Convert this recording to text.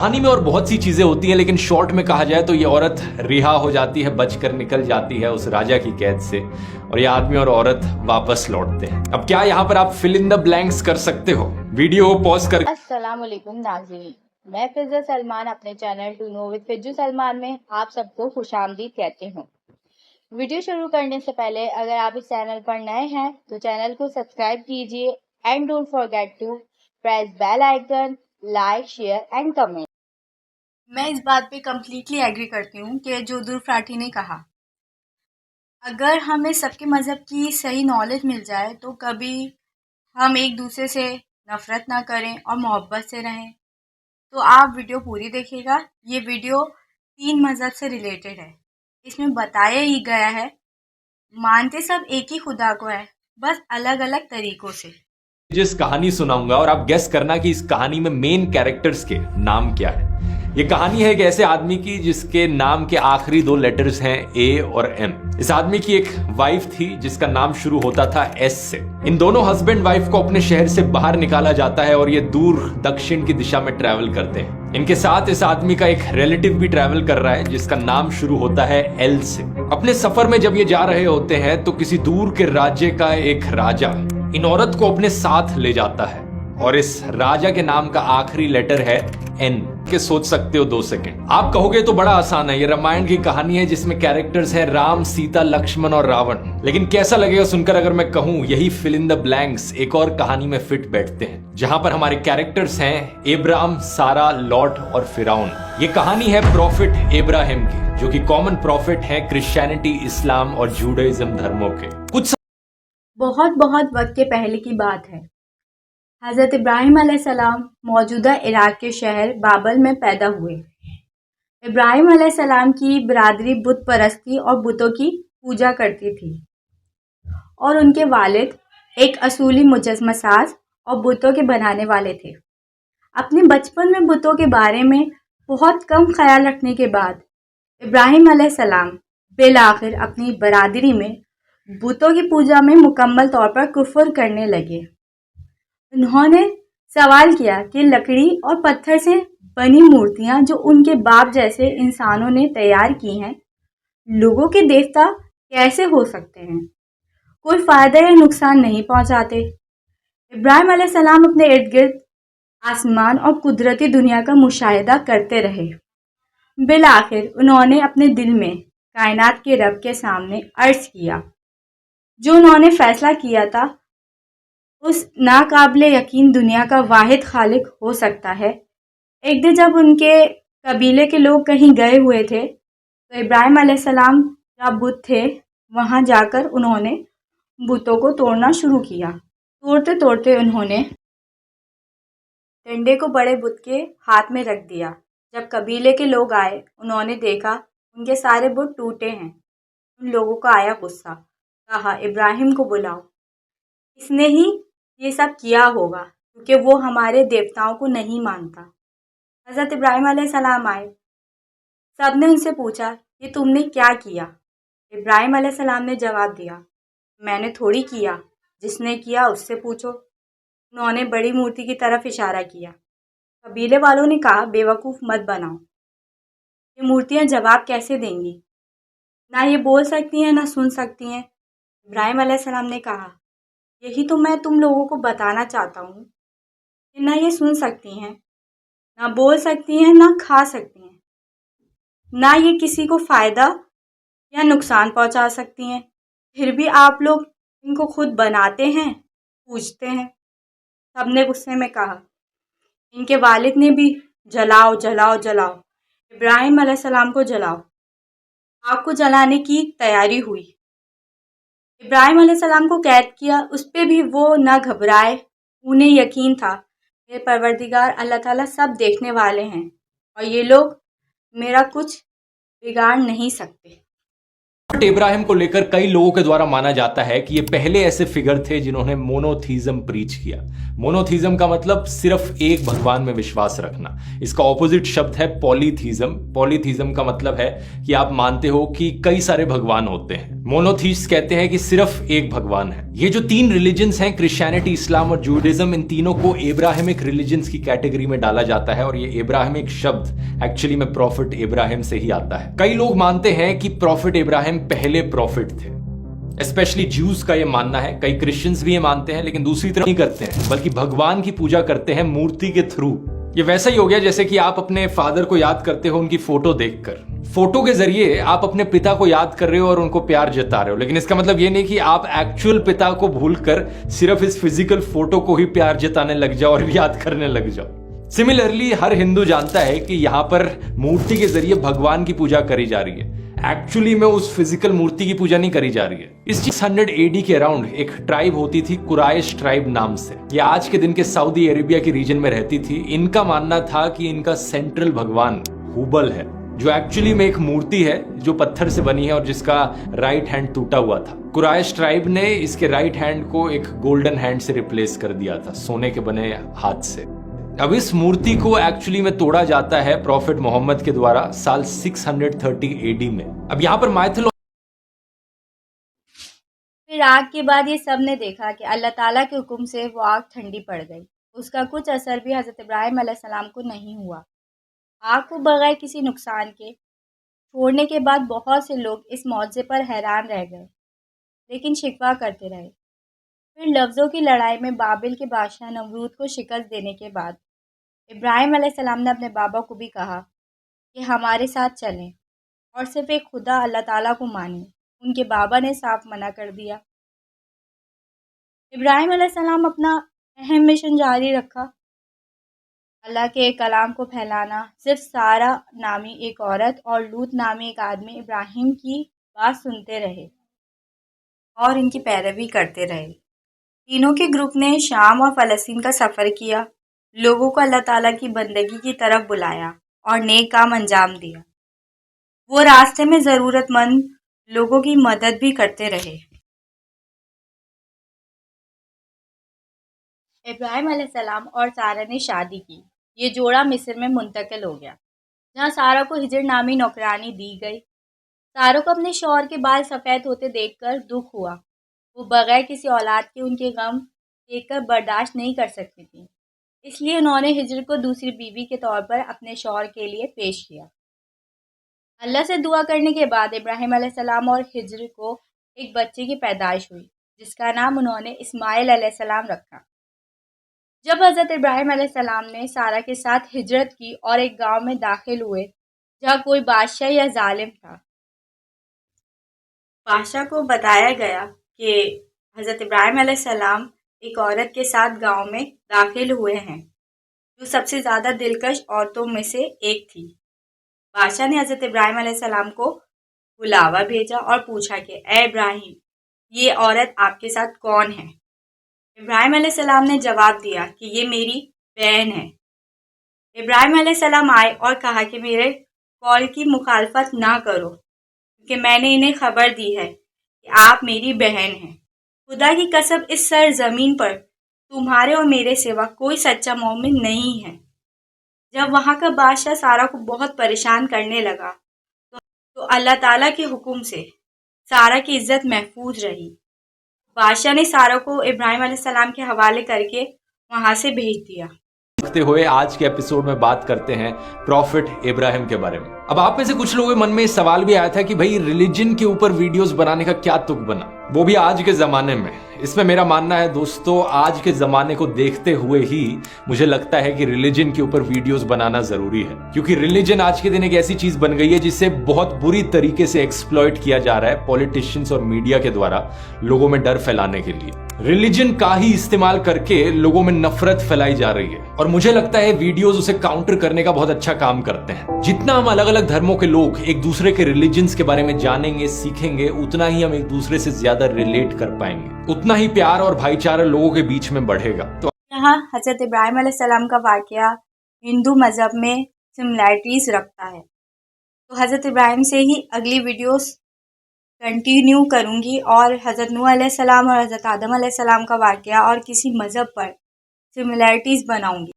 कहानी में और बहुत सी चीजें होती हैं, लेकिन शॉर्ट में कहा जाए तो ये औरत रिहा हो जाती है, बचकर निकल जाती है उस राजा की कैद से, और ये आदमी और औरत वापस लौटते हैं। अब क्या यहाँ पर आप फिल इन द ब्लैंक्स कर सकते हो? वीडियो को पॉज कर। अस्सलाम वालेकुम नाज़रीन, मैं फिज़ा सलमान अपने channel to know with Fizu Salman में आप सबको खुशामदीद कहती हूँ। वीडियो शुरू करने से पहले अगर आप इस चैनल पर नए हैं तो चैनल को सब्सक्राइब कीजिए and don't forget to press bell icon, like, share and comment. मैं इस बात पे कम्प्लीटली एग्री करती हूँ कि जो दुर्फराठी ने कहा, अगर हमें सबके मज़हब की सही नॉलेज मिल जाए तो कभी हम एक दूसरे से नफ़रत ना करें और मोहब्बत से रहें। तो आप वीडियो पूरी देखिएगा। ये वीडियो 3 मज़हब से रिलेटेड है। इसमें बताया ही गया है, मानते सब एक ही खुदा को है, बस अलग अलग तरीक़ों से। जिस कहानी सुनाऊंगा और आप गेस करना कि इस कहानी में मेन कैरेक्टर्स के नाम क्या है। ये कहानी है एक ऐसे आदमी की जिसके नाम के आखिरी 2 लेटर्स हैं ए और एम। इस आदमी की एक वाइफ थी जिसका नाम शुरू होता था एस से। इन दोनों हस्बैंड वाइफ को अपने शहर से बाहर निकाला जाता है और ये दूर दक्षिण की दिशा में ट्रैवल करते हैं। इनके साथ इस आदमी का एक रिलेटिव भी ट्रैवल कर रहा है जिसका नाम शुरू होता है एल से। अपने सफर में जब ये जा रहे होते हैं तो किसी दूर के राज्य का एक राजा इन औरत को अपने साथ ले जाता है और इस राजा के नाम का आखिरी लेटर है एन। के सोच सकते हो 2 सेकंड। आप कहोगे तो बड़ा आसान है, ये रामायण की कहानी है जिसमें कैरेक्टर्स हैं राम, सीता, लक्ष्मण और रावण। लेकिन कैसा लगेगा सुनकर अगर मैं कहूं यही फिल इन द ब्लैंक्स एक और कहानी में फिट बैठते हैं, जहां पर हमारे कैरेक्टर्स हैं इब्राहिम, सारा, लॉट और फिरौन। ये कहानी है प्रॉफिट इब्राहिम की, जो कि कॉमन प्रॉफिट है क्रिश्चियनिटी, इस्लाम और जूडाइज्म धर्मों के। कुछ बहुत वक्त के पहले की बात है। हज़रत इब्राहिम अलैहिस्सलाम मौजूदा इराक के शहर बाबल में पैदा हुए। इब्राहिम अलैहिस्सलाम की बिरादरी बुत परस्ती और बुतों की पूजा करती थी और उनके वालिद एक असूली मुजस्समा साज और बुतों के बनाने वाले थे। अपने बचपन में बुतों के बारे में बहुत कम ख्याल रखने के बाद इब्राहिम अलैहिस्सलाम बिलाखिर अपनी बरादरी में बुतों की पूजा में मुकम्मल तौर पर कुफ्र करने लगे। उन्होंने सवाल किया कि लकड़ी और पत्थर से बनी मूर्तियां जो उनके बाप जैसे इंसानों ने तैयार की हैं, लोगों के देवता कैसे हो सकते हैं? कोई फ़ायदा या नुकसान नहीं पहुंचाते। इब्राहिम अलैहिस्सलाम अपने इर्द गिर्द आसमान और कुदरती दुनिया का मुशाहिदा करते रहे। बिलाखिर उन्होंने अपने दिल में कायनात के रब के सामने अर्ज किया। जो उन्होंने फैसला किया था उस नाकाबिले यकीन दुनिया का वाहिद खालिक हो सकता है। एक दिन जब उनके कबीले के लोग कहीं गए हुए थे तो इब्राहिम अलैहिस्सलाम जहाँ बुत थे वहाँ जाकर उन्होंने बुतों को तोड़ना शुरू किया। तोड़ते तोड़ते उन्होंने डंडे को बड़े बुत के हाथ में रख दिया। जब कबीले के लोग आए उन्होंने देखा उनके सारे बुत टूटे हैं। उन लोगों को आया गुस्सा, कहा इब्राहिम को बुलाओ, इसने ही ये सब किया होगा क्योंकि वो हमारे देवताओं को नहीं मानता। हज़रत इब्राहिम अलैहिस्सलाम आए। सब ने उनसे पूछा ये तुमने क्या किया? इब्राहिम अलैहिस्सलाम ने जवाब दिया, मैंने थोड़ी किया, जिसने किया उससे पूछो। उन्होंने बड़ी मूर्ति की तरफ इशारा किया। कबीले वालों ने कहा बेवकूफ़ मत बनाओ, ये मूर्तियाँ जवाब कैसे देंगी? ना ये बोल सकती हैं ना सुन सकती हैं। इब्राहिम अलैहिस्सलाम ने कहा यही तो मैं तुम लोगों को बताना चाहता हूँ कि ना ये सुन सकती हैं, ना बोल सकती हैं, ना खा सकती हैं, ना ये किसी को फ़ायदा या नुकसान पहुँचा सकती हैं। फिर भी आप लोग इनको खुद बनाते हैं, पूजते हैं। सबने गुस्से में कहा। इनके वालिद ने भी जलाओ जलाओ जलाओ, इब्राहिम अलैहिस्सलाम को जलाओ। आग को जलाने की तैयारी हुई। इब्राहिम अलैहिस्सलाम को कैद किया, उस पर भी वो न घबराए। उन्हें यकीन था ये परवरदिगार अल्लाह ताला सब देखने वाले हैं और ये लोग मेरा कुछ बिगाड़ नहीं सकते। इब्राहिम को लेकर कई लोगों के द्वारा माना जाता है कि ये पहले ऐसे फिगर थे जिन्होंने मोनोथीज्म प्रीच किया। मोनोथीज्म का मतलब सिर्फ एक भगवान में विश्वास रखना। इसका ऑपोजिट शब्द है पॉलीथीज्म। पॉलीथीज्म का मतलब है कि आप मानते हो कि कई सारे भगवान होते हैं। मोनोथीस्ट कहते हैं कि सिर्फ एक भगवान है। ये जो तीन रिलीजन्स हैं, क्रिश्चियनिटी, इस्लाम और जूडाइज्म, इन तीनों को इब्राहिमिक रिलीजन्स की कैटेगरी में डाला जाता है और ये इब्राहिमिक शब्द एक्चुअली में प्रॉफिट इब्राहिम से ही आता है। कई लोग मानते हैं कि प्रॉफिट इब्राहिम पहले प्रॉफिट थे। स्पेशली ज्यूज का ये मानना है, कई क्रिश्चियंस भी ये मानते हैं, लेकिन दूसरी तरफ नहीं करते हैं, बल्कि भगवान की पूजा करते हैं मूर्ति के थ्रू। ये वैसा ही हो गया जैसे कि आप अपने फादर को याद करते हो उनकी फोटो देखकर। फोटो के जरिए आप अपने पिता को याद कर रहे हो और उनको प्यार जता रहे हो, लेकिन इसका मतलब ये नहीं कि आप एक्चुअल पिता को भूलकर सिर्फ इस फिजिकल फोटो को ही प्यार जताने लग जाओ और याद करने लग जाओ। सिमिलरली हर हिंदू जानता है कि यहाँ पर मूर्ति के जरिए भगवान की पूजा करी जा रही है, एक्चुअली में उस फिजिकल मूर्ति की पूजा नहीं करी जा रही है। इस 600 AD के अराउंड एक ट्राइब होती थी कुराइश ट्राइब नाम से। ये आज के दिन के सऊदी अरेबिया की रीजन में रहती थी। इनका मानना था कि इनका सेंट्रल भगवान हुबल है, जो एक्चुअली में एक मूर्ति है जो पत्थर से बनी है और जिसका राइट हैंड टूटा हुआ था। कुराइश ट्राइब ने इसके राइट हैंड को एक गोल्डन हैंड से रिप्लेस कर दिया था, सोने के बने हाथ से। अब इस मूर्ति को एक्चुअली में तोड़ा जाता है प्रॉफिट मोहम्मद के द्वारा साल 630 AD में। अब यहाँ पर फिर आग के बाद ये सब ने देखा कि अल्लाह ताला के हुक्म से वो आग ठंडी पड़ गई। उसका कुछ असर भी हज़रत इब्राहिम अलैहिस्सलाम को नहीं हुआ। आग को बगैर किसी नुकसान के छोड़ने के बाद बहुत से लोग इस मौजज़े पर हैरान रह गए, लेकिन शिकवा करते रहे। फिर लफ्ज़ों की लड़ाई में बाबिल के बादशाह नमरूद को शिकस्त देने के बाद इब्राहिम अलैहिस्सलाम ने अपने बाबा को भी कहा कि हमारे साथ चलें और सिर्फ एक खुदा अल्लाह ताला को मानें। उनके बाबा ने साफ मना कर दिया। इब्राहिम अलैहिस्सलाम अपना अहम मिशन जारी रखा, अल्लाह के कलाम को फैलाना। सिर्फ सारा नामी एक औरत और लूत नामी एक आदमी इब्राहिम की बात सुनते रहे और इनकी पैरवी करते रहे। तीनों के ग्रुप ने शाम और फ़लस्तीन का सफ़र किया, लोगों को अल्लाह ताला की बंदगी की तरफ बुलाया और नेक काम अंजाम दिया। वो रास्ते में ज़रूरतमंद लोगों की मदद भी करते रहे। इब्राहिम अलैहिस्सलाम और सारा ने शादी की। ये जोड़ा मिस्र में मुंतकिल हो गया, जहाँ सारा को हिजर नामी नौकरानी दी गई। सारा को अपने शौहर के बाल सफ़ेद होते देखकर दुख हुआ। वो बगैर किसी औलाद के उनके गम देखकर बर्दाश्त नहीं कर सकती थी, इसलिए उन्होंने हिजर को दूसरी बीवी के तौर पर अपने शौहर के लिए पेश किया। अल्लाह से दुआ करने के बाद इब्राहिम अलैहिस्सलाम और हिजर को एक बच्चे की पैदाइश हुई, जिसका नाम उन्होंने इस्माइल अलैहिस्सलाम रखा। जब हज़रत इब्राहिम अलैहिस्सलाम ने सारा के साथ हिजरत की और एक गांव में दाखिल हुए जहाँ कोई बादशाह या जालिम था, बादशाह को बताया गया कि हज़रत इब्राहिम अलैहिस्सलाम एक औरत के साथ गांव में दाखिल हुए हैं, जो सबसे ज़्यादा दिलकश औरतों में से एक थी। बादशाह ने हज़रत इब्राहिम अलैहिस्सलाम को बुलावा भेजा और पूछा कि ए इब्राहिम, ये औरत आपके साथ कौन है? इब्राहिम अलैहिस्सलाम ने जवाब दिया कि ये मेरी बहन है। इब्राहिम अलैहिस्सलाम आए और कहा कि मेरे कौल की मुखालफत ना करो, क्योंकि मैंने इन्हें खबर दी है कि आप मेरी बहन हैं। खुदा की कसम, इस सरजमीन पर तुम्हारे और मेरे सिवा कोई सच्चा मोमिन नहीं है। जब वहाँ का बादशाह सारा को बहुत परेशान करने लगा तो अल्लाह ताला के हुक्म से सारा की इज़्ज़त महफूज रही। बादशाह ने सारा को इब्राहिम अलैहिस्सलाम के हवाले करके वहाँ से भेज दिया। रखते हुए आज के एपिसोड में बात करते हैं प्रॉफिट इब्राहिम के बारे में। अब आप में से कुछ लोगों के मन में सवाल भी आया था कि भाई रिलीजन के ऊपर वीडियोस बनाने का क्या तुक बना, वो भी आज के जमाने में। इसमें मेरा मानना है दोस्तों, आज के जमाने को देखते हुए ही मुझे लगता है कि रिलीजन के ऊपर वीडियोस बनाना जरूरी है, क्योंकि रिलीजन आज के दिन एक ऐसी चीज बन गई है जिसे बहुत बुरी तरीके से एक्सप्लॉइट किया जा रहा है पॉलिटिशियंस और मीडिया के द्वारा लोगों में डर फैलाने के लिए। रिलीजन का ही इस्तेमाल करके लोगों में नफरत फैलाई जा रही है और मुझे लगता है वीडियोस उसे काउंटर करने का बहुत अच्छा काम करते हैं। जितना हम अलग अलग धर्मों के लोग एक दूसरे के रिलीजन्स के बारे में जानेंगे, सीखेंगे, उतना ही हम एक दूसरे से ज्यादा रिलेट कर पाएंगे, उतना ही प्यार और भाईचारा लोगों के बीच में बढ़ेगा। तो यहाँ हज़रत इब्राहिम अलैहिस्सलाम का वाकया हिंदू मज़हब में सिमिलैरिटीज़ रखता है, तो हज़रत इब्राहिम से ही अगली वीडियोस کنٹینیو کروں گی اور حضرت نوح علیہ السلام اور حضرت آدم علیہ السلام کا واقعہ اور کسی مذہب پر سملیرٹیز بناؤں گی.